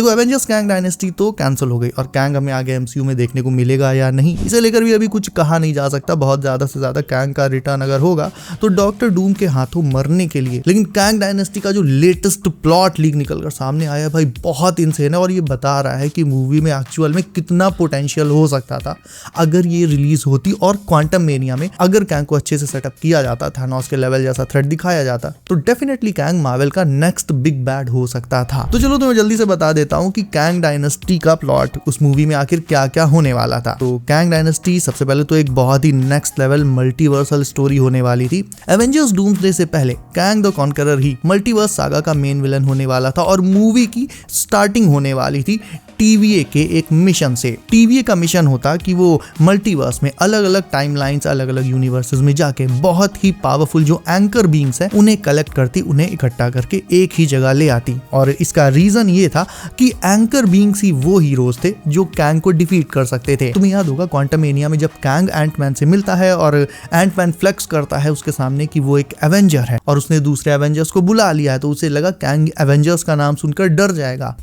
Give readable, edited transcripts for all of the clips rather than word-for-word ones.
देखो Avengers Kang dynasty तो cancel हो गई और कैंग हमें आगे एमसीयू में देखने को मिलेगा या नहीं इसे लेकर भी अभी कुछ कहा नहीं जा सकता। बहुत ज्यादा से ज्यादा कैंग का रिटर्न अगर होगा तो डॉक्टर डूम के हाथों मरने के लिए। लेकिन कैंग डायनेस्टी का जो लेटेस्ट प्लॉट लीक निकलकर सामने आया भाई बहुत इनसेन है और ये बता रहा है कि मूवी में एक्चुअल में कितना पोटेंशियल हो सकता था अगर ये रिलीज होती और क्वांटम मेनिया में अगर कैंग को अच्छे से सेटअप किया जाता, थानोस के लेवल जैसा थ्रेट दिखाया जाता तो डेफिनेटली कैंग मार्वल का नेक्स्ट बिग बैड हो सकता था। तो चलो तुम्हें जल्दी से बता देता हूं कि कैंग डायनेस्टी का प्लॉट उस मूवी में आखिर क्या क्या होने वाला था। तो कैंग डायनेस्टी सबसे पहले तो एक बहुत ही नेक्स्ट लेवल मल्टीवर्सल स्टोरी होने वाली थी। एवेंजर्स डूम्सडे से पहले Kang the conqueror he multiverse saga का मेन विलन होने वाला था और मूवी की स्टार्टिंग होने वाली थी टीवीए के एक मिशन से। टीवीए का मिशन होता कि वो मल्टीवर्स में अलग अलग टाइमलाइंस, अलग अलग यूनिवर्सेस में जाके बहुत ही पावरफुल जो एंकर बीइंग्स हैं उन्हें कलेक्ट करती, उन्हें इकट्ठा करके एक ही जगह ले आती। और इसका रीजन ये था कि एंकर बीइंग्स ही वो हीरोज थे जो कैंग को डिफीट कर सकते थे। तुम्हें याद होगा क्वांटम मेनिया में जब कैंग एंटमैन से मिलता है और एंटमैन फ्लेक्स करता है उसके सामने कि वो एक एवेंजर है और उसने दूसरे एवेंजर्स को बुला लिया है तो उसे लगा कैंग एवेंजर्स का नाम सुनकर डर जाएगा।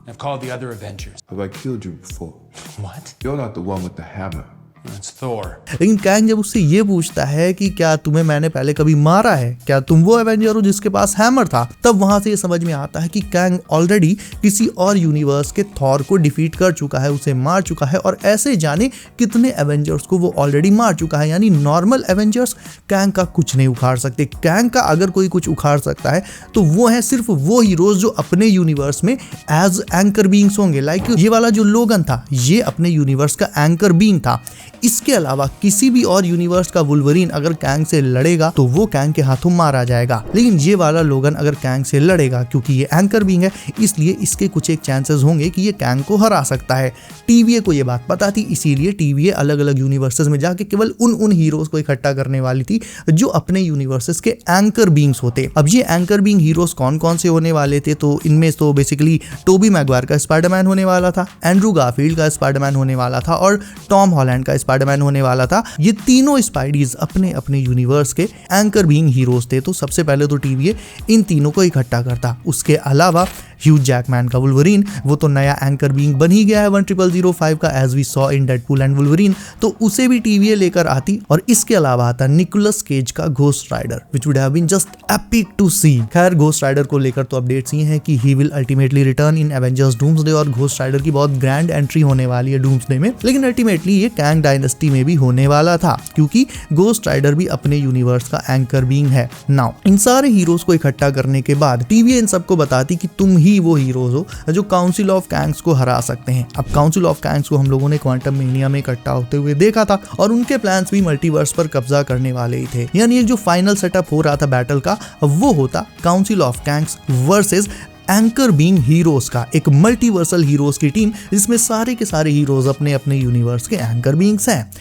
I've called the other Avengers. Have I killed you before? What? You're not the one with the hammer. That's Thor. लेकिन कैंग जब उससे ये पूछता है कि क्या तुम्हें मैंने पहले कभी मारा है, क्या तुम वो एवेंजर हो जिसके पास हैमर था, तब वहां से ये समझ में आता है कि कैंग ऑलरेडी किसी और यूनिवर्स के थॉर को डिफीट कर चुका है, उसे मार चुका है और ऐसे जाने कितने एवेंजर्स को वो ऑलरेडी मार चुका है। यानी नॉर्मल एवेंजर्स कैंग का कुछ नहीं उखाड़ सकते। कैंग का अगर कोई कुछ उखाड़ सकता है तो वो है सिर्फ वो हीरोज जो अपने यूनिवर्स में एज एंकर बीइंग्स होंगे। लाइक ये वाला जो लोगन था ये अपने यूनिवर्स का एंकर बीइंग था। इसके अलावा किसी भी और यूनिवर्स का वुल्वरीन अगर कैंग से लड़ेगा तो वो कैंग के हाथों मारा जाएगा। लेकिन ये वाला लोगन अगर कैंग से लड़ेगा क्योंकि ये एंकर बीइंग है इसलिए इसके कुछ एक चांसेस होंगे कि ये कैंग को हरा सकता है। टीवीए को ये बात पता थी इसीलिए टीवीए अलग अलग यूनिवर्सेस में जाके केवल उन हीरोज को इकट्ठा करने वाली थी जो अपने यूनिवर्सेस के एंकर बीइंग्स होते। अब ये एंकर बीइंग हीरोज कौन कौन से होने वाले थे तो इनमें तो बेसिकली टोबी मैगवायर का स्पाइडरमैन होने वाला था, एंड्रू गारफील्ड का स्पाइडरमैन होने वाला था और टॉम हॉलैंड का स्पाइडरमैन होने वाला था। ये तीनों स्पाइडीज अपने अपने यूनिवर्स के एंकर बीइंग हीरोज थे। तो सबसे पहले तो टीवीए इन तीनों को इकट्ठा करता। उसके अलावा ह्यू जैकमैन का वुल्वरीन वो तो नया एंकर बीइंग बन ही गया है 10005 का as we saw in Deadpool and Wolverine, तो उसे भी टीवीए लेकर आती। और इसके अलावा आता निकोलस केज का Ghost Rider which would have been just epic to see. खैर घोस्ट राइडर को लेकर तो अपडेट्स ये हैं कि he will ultimately return in Avengers doomsday और घोस्ट राइडर की बहुत ग्रैंड एंट्री होने वाली है डूम्सडे में। लेकिन अल्टीमेटली ये कैंग डायनेस्टी में भी होने वाला था क्योंकि घोस्ट राइडर भी अपने यूनिवर्स का एंकर बीइंग है। नाउ इन सारे हीरोज को इकट्ठा करने के बाद टीवीए इन सबको बताती कि तुम ही वो हीरोज हो जो काउंसिल ऑफ कैंग्स को हरा सकते हैं। अब काउंसिल ऑफ कैंग्स को हम लोगों ने क्वांटम मेनिया में इकट्ठा होते हुए देखा था और उनके प्लान्स भी मल्टीवर्स पर कब्जा करने वाले ही थे। यानी एक जो फाइनल सेटअप हो रहा था बैटल का वो होता council of Kangs versus anchor being heroes का, एक मल्टीवर्सल हीरोज की टीम जिसमें सारे के सारे हीरोज अपने अपने यूनिवर्स के एंकर बीइंग्स हैं।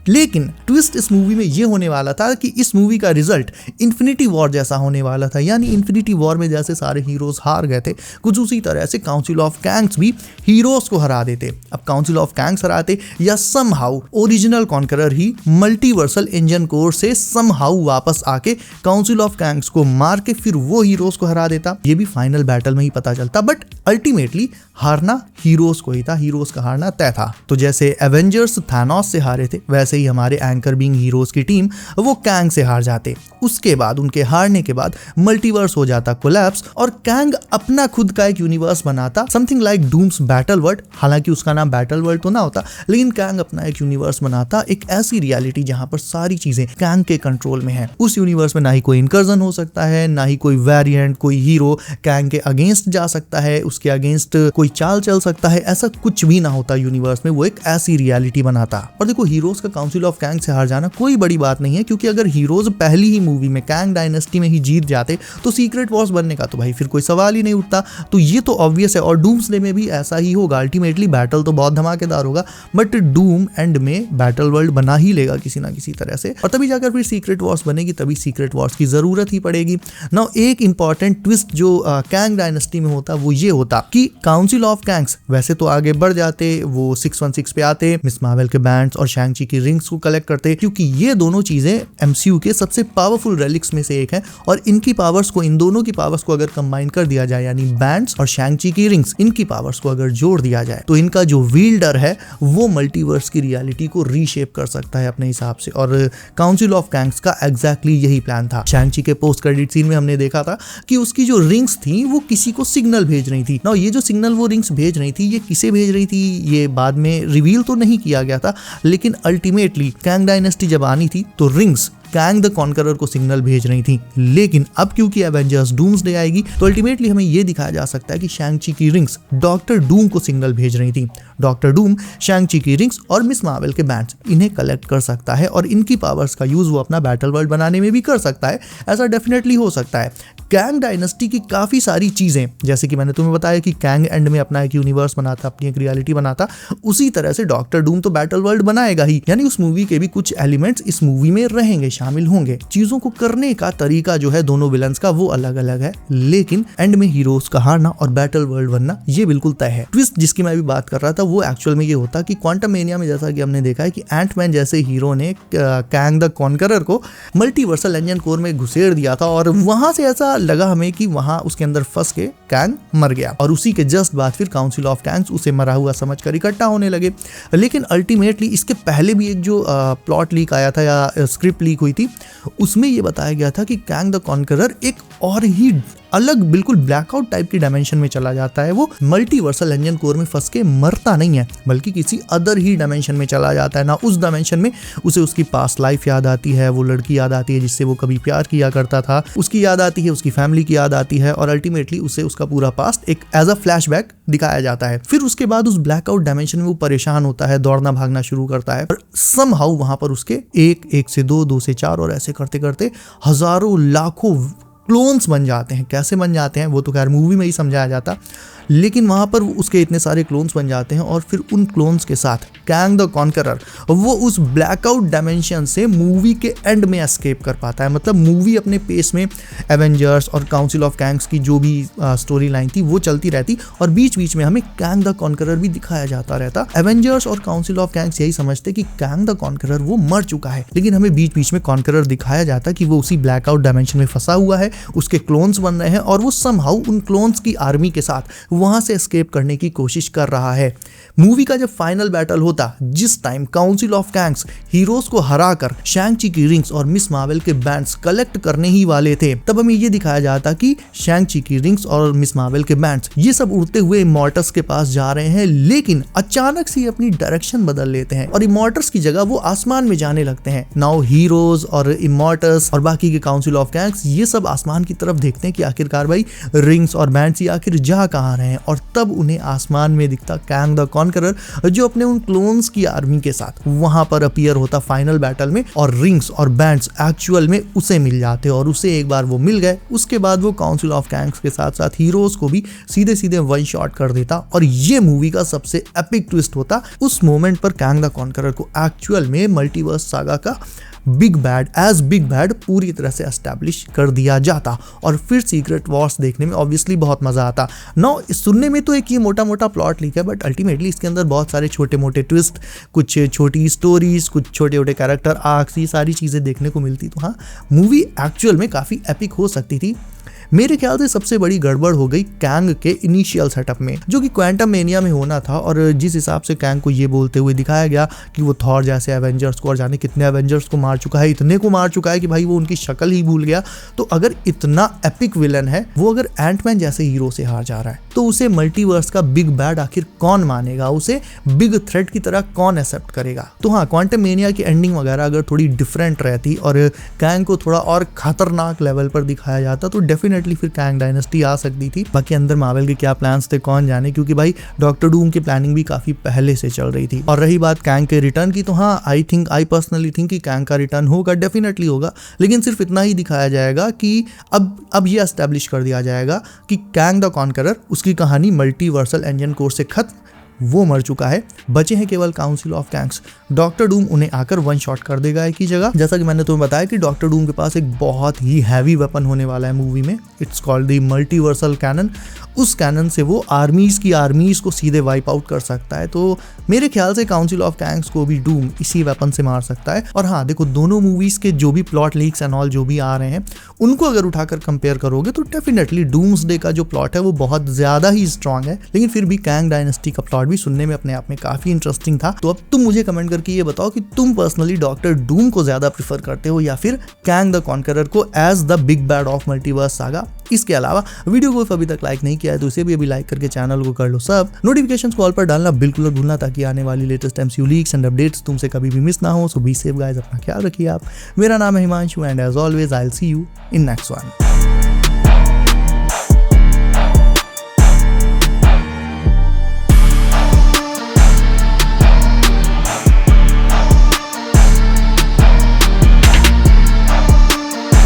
लेकिन ट्विस्ट इस मूवी में ये होने वाला था कि इस मूवी का रिजल्ट इन्फिनिटी वॉर जैसा होने वाला था। यानी इन्फिनिटी वॉर में जैसे सारे हीरोज हार गए थे कुछ उसी तरह से काउंसिल ऑफ कैंग्स भी हीरोज को हरा देते। अब काउंसिल ऑफ कैंग्स हराते या समहाउ ओरिजिनल कॉन्करर ही मल्टीवर्सल इंजन कोर से समहाउ वापस आके काउंसिल ऑफ कैंग्स को मार के फिर वो हीरोज को हरा देता। ये भी फाइनल बैटल में ही पता चलता बट अल्टीमेटली हारना हीरोज को ही था, हीरोज का हारना तय था। तो जैसे एवेंजर्स थानोस से हारे थे वैसे ही हमारे एंकर बीइंग हीरोज की टीम वो कैंग से हार जाते। उसके बाद उनके हारने के बाद मल्टीवर्स हो जाता कोलैप्स और कैंग अपना खुद का एक यूनिवर्स बनाता something like Doom's battle world. हालांकि उसका नाम बैटल वर्ल्ड तो ना होता लेकिन कैंग अपना एक यूनिवर्स बनाता, एक ऐसी रियलिटी जहां पर सारी चीजें कैंग के कंट्रोल में है। उस यूनिवर्स में ना ही कोई इनकर्जन हो सकता है, ना ही कोई वेरिएंट, कोई हीरो कैंग के अगेंस्ट जा सकता है, उसके अगेंस्ट कोई चाल चल सकता है, ऐसा कुछ भी ना होता यूनिवर्स में। वो एक ऐसी रियलिटी बनाता। और देखो हीरोज का काउंसिल ऑफ कैंग से हार जाना कोई बड़ी बात नहीं है क्योंकि अगर हीरोज पहली ही मूवी में कैंग डायनेस्टी में ही जीत जाते तो सीक्रेट वॉर्स बनने का तो भाई फिर कोई सवाल ही नहीं उठता। तो ये तो ऑब्वियस है और डूम्सडे में भी ऐसा ही होगा। अल्टीमेटली बैटल तो बहुत धमाकेदार होगा बट डूम एंड में बैटल वर्ल्ड बना ही लेगा किसी ना किसी तरह से और तभी जाकर फिर सीक्रेट वॉर्स बनेगी, तभी सीक्रेट वॉर्स की जरूरत ही पड़ेगी। नाउ एक इंपॉर्टेंट ट्विस्ट जो कैंग डायनेस्टी में होता वो ये होता कि काउंसिल ऑफ कैंग्स वैसे तो आगे बढ़ जाते, वो 616 पे आते, मिस मार्वल के बैंड्स और शैंग-ची की रिंग्स को कलेक्ट करते, क्योंकि ये दोनों चीजें एमसीयू के सबसे पावरफुल रेलिक्स में से एक है और इनकी पावर्स को, इन दोनों की पावर्स को अगर कंबाइन कर दिया जाए, यानी बैंड्स और शैंग-ची की रिंग्स, इनकी पावर्स को अगर जोड़ दिया जाए तो इनका जो विल्डर है वो मल्टीवर्स की रियलिटी को रीशेप कर सकता है अपने हिसाब से। और काउंसिल ऑफ कैंग्स का एग्जैक्टली यही प्लान था। शैंग-ची के पोस्ट क्रेडिट सीन में हमने देखा था कि उसकी जो रिंग्स थी वो किसी को सिग्नल भेज रही थी ना। ये जो सिग्नल वो रिंग्स भेज रही थी, ये किसे भेज रही थी ये बाद में रिवील तो नहीं किया गया था, लेकिन अल्टीमेटली कैंग डायनेस्टी जब आनी थी तो रिंग्स कैंग द कॉन्करर को सिग्नल भेज रही थी। लेकिन अब क्योंकि एवेंजर्स डूम्सडे आएगी तो अल्टीमेटली हमें यह दिखाया जा सकता है कि शैंग-ची की रिंग्स डॉक्टर डूम को सिग्नल भेज रही थी। डॉक्टर डूम शैंग-ची की रिंग्स और मिस मार्वल के बैंड्स इन्हें कलेक्ट कर सकता है और इनकी पावर्स का यूज वो अपना बैटल वर्ल्ड बनाने में भी कर सकता है। ऐसा डेफिनेटली हो सकता है। कैंग डायनेस्टी की काफी सारी चीजें, जैसे कि मैंने तुम्हें बताया कि कैंग एंड में अपना एक यूनिवर्स बनाता, अपनी एक रियलिटी बनाता, उसी तरह से डॉक्टर डूम तो बैटल वर्ल्ड बनाएगा ही, यानी उस मूवी के भी कुछ एलिमेंट्स इस मूवी में रहेंगे, शामिल होंगे। चीजों को करने का तरीका जो है दोनों विलन्स का वो अलग अलग है, लेकिन एंड में हीरोज का हारना और बैटल वर्ल्ड बनना ये बिल्कुल तय है। ट्विस्ट जिसकी मैं भी बात कर रहा था वो एक्चुअल में ये होता कि क्वांटम मेनिया में जैसा कि हमने देखा है कि एंटमैन जैसे हीरो ने कैंग द कॉन्करर को मल्टीवर्सल एंजन कोर में घुसेड़ दिया था और वहां से ऐसा लगा हमें कि वहां उसके अंदर फंस के कैंग मर गया और उसी के जस्ट बाद फिर काउंसिल ऑफ कैंग्स उसे मरा हुआ समझकर इकट्ठा होने लगे। लेकिन अल्टीमेटली इसके पहले भी एक जो प्लॉट लीक आया था या स्क्रिप्ट लीक हुई थी, उसमें यह बताया गया था कि कैंग द कॉन्करर एक और ही अलग बिल्कुल ब्लैकआउट टाइप की डायमेंशन में चला जाता है। वो मल्टीवर्सल एंजन कोर में फंस के मरता नहीं है, बल्कि किसी अदर ही डायमेंशन में चला जाता है ना। उस डायमेंशन में उसे उसकी पास्ट लाइफ याद आती है, वो लड़की याद आती है जिससे वो कभी प्यार किया करता था, उसकी याद आती है, उसकी फैमिली की याद आती है और अल्टीमेटली उसे उसका पूरा पास्ट एक एज अ फ्लैशबैक दिखाया जाता है। फिर उसके बाद उस ब्लैकआउट डायमेंशन में वो परेशान होता है, दौड़ना भागना शुरू करता है और समहाउ वहां पर उसके एक से दो से चार और ऐसे करते करते हजारों लाखों क्लोन्स बन जाते हैं। कैसे बन जाते हैं वो तो खैर मूवी में ही समझाया जाता, लेकिन वहां पर उसके इतने सारे क्लोन्स बन जाते हैं और फिर उन क्लोन्स के साथ कैंग द कॉन्करर वो उस ब्लैकआउट डायमेंशन से मूवी के एंड में एस्केप कर पाता है। मतलब मूवी अपने पेस में एवेंजर्स और काउंसिल ऑफ कैंग्स की जो भी स्टोरी लाइन थी वो चलती रहती और बीच बीच में हमें कैंग द कॉन्करर भी दिखाया जाता रहता। एवेंजर्स और काउंसिल ऑफ कैंग्स यही समझते कि कैंग द कॉन्करर वो मर चुका है, लेकिन हमें बीच बीच में कॉन्करर दिखाया जाता कि वो उसी ब्लैकआउट डायमेंशन में फंसा हुआ है, उसके क्लोन्स बन रहे हैं और वो समहाउ उन क्लोन्स की आर्मी के साथ वहां से एस्केप करने की कोशिश कर रहा है। मूवी का जब फाइनल बैटल होता, जिस टाइम काउंसिल ऑफ कैंग्स हीरोज को हराकर शैंग-ची की रिंग्स और मिस मार्वल के बैंड्स कलेक्ट करने ही वाले थे, तब हमें ये दिखाया जाता कि शैंग-ची की रिंग्स और मिस मार्वल के बैंड्स ये सब उड़ते हुए इमॉर्टल्स के पास जा रहे हैं, लेकिन अचानक से अपनी डायरेक्शन बदल लेते हैं और इमॉर्टल्स की जगह वो आसमान में जाने लगते हैं। नाउ हीरोज और इमॉर्टल्स और बाकी के काउंसिल ऑफ कैंग्स ये सब आसमान की तरफ देखते हैं कि आखिरकार भाई रिंग्स और बैंड्स ये आखिर जा कहाँ रहे हैं, और तब उन्हें आसमान में दिखता कैंग द कॉन्करर जो अपने उन क्लोन्स की आर्मी के साथ वहां पर अपीयर होता फाइनल बैटल में, और रिंग्स और बैंड्स एक्चुअल में उसे मिल जाते और उसे एक बार वो मिल गए उसके बाद वो काउंसिल ऑफ कैंग्स के साथ साथ हीरोज को भी सीधे सीधे वन शॉट कर देता और ये मूवी का सबसे एपिक ट्विस्ट होता। उस मोमेंट पर कैंग द कॉन्करर को एक्चुअल में मल्टीवर्स सागा का बिग बैड पूरी तरह से एस्टैब्लिश कर दिया जाता और फिर सीक्रेट वॉर्स देखने में ऑब्वियसली बहुत मजा आता। नाउ सुनने में तो एक ये मोटा मोटा प्लॉट लिखा है, बट अल्टीमेटली इसके अंदर बहुत सारे छोटे मोटे ट्विस्ट, कुछ छोटी स्टोरीज, कुछ छोटे छोटे कैरेक्टर आर्क्स, ये सारी चीजें देखने को मिलती। तो हाँ, मूवी एक्चुअल में काफी एपिक हो सकती थी। मेरे ख्याल से सबसे बड़ी गड़बड़ हो गई कैंग के इनिशियल सेटअप में, जो कि क्वांटम मेनिया में होना था, और जिस हिसाब से कैंग को ये बोलते हुए दिखाया गया कि वो थॉर जैसे एवेंजर्स को और जाने कितने एवेंजर्स को मार चुका है, इतने को मार चुका है कि भाई वो उनकी शक्ल ही भूल गया। तो अगर इतना एपिक विलन है वो, अगर एंटमैन जैसे हीरो से हार जा रहा है, तो उसे मल्टीवर्स का बिग बैड आखिर कौन मानेगा, उसे बिग थ्रेट की तरह कौन एक्सेप्ट करेगा। तो हाँ, क्वांटम मेनिया की एंडिंग वगैरह अगर थोड़ी डिफरेंट रहती और कैंग को थोड़ा और खतरनाक लेवल पर दिखाया जाता तो डेफिनेटली फिर कैंग डायनेस्टी आ सकती थी। बाकी अंदर मार्वल के क्या प्लान्स थे कौन जाने, क्योंकि भाई डॉक्टर डूम की प्लानिंग भी काफी पहले से चल रही थी। और रही बात कैंग के रिटर्न की, तो हाँ, आई पर्सनली थिंक कि कैंग का रिटर्न होगा, डेफिनेटली होगा, लेकिन सिर्फ इतना ही दिखाया जाएगा कि अब ये एस्टैब्लिश कर दिया जाएगा कि कैंग द कॉन्करर, उसकी कहानी मल्टीवर्सल एंजन कोर से खत्म, वो मर चुका है, बचे हैं केवल काउंसिल ऑफ कैंग्स। डॉक्टर डूम उन्हें आकर वन शॉट कर देगा एक ही जगह। जैसा कि मैंने तुम्हें बताया कि डॉक्टर डूम के पास एक बहुत ही हैवी वेपन होने वाला है मूवी में, it's called the multiversal canon. उस कैनन से वो आर्मीज को सीधे वाइप आउट कर सकता है। तो मेरे ख्याल से काउंसिल ऑफ कैंग्स को भी डूम इसी वेपन से मार सकता है। और हाँ देखो, दोनों मूवीज के जो भी प्लॉट लीक्स एंड ऑल जो भी आ रहे हैं उनको अगर उठाकर कंपेयर करोगे तो डेफिनेटली डूम्सडे का जो प्लॉट है वो बहुत ज्यादा ही स्ट्रांग है। लेकिन फिर भी कैंग डायनेस्टी का प्लॉट भी सुनने में अपने आप में काफी इंटरेस्टिंग था। तो अब तुम मुझे कमेंट करके ये बताओ कि तुम पर्सनली डॉक्टर डूम को ज्यादा प्रेफर करते हो या फिर कैंग द कॉन्करर को as the big bad of multiverse saga. इसके अलावा वीडियो को अभी तक लाइक नहीं किया है तो इसे भी अभी लाइक करके चैनल को कर लो सब। नोटिफिकेशंस को ऑल पर डालना बिल्कुल न भूलना ताकि आने वाली latest MCU leaks and updates तुमसे कभी भी मिस ना हो। सो बी सेफ गाइस, अपना ख्याल रखिए आप। मेरा नाम है Himanshu and as always I will see you in next one.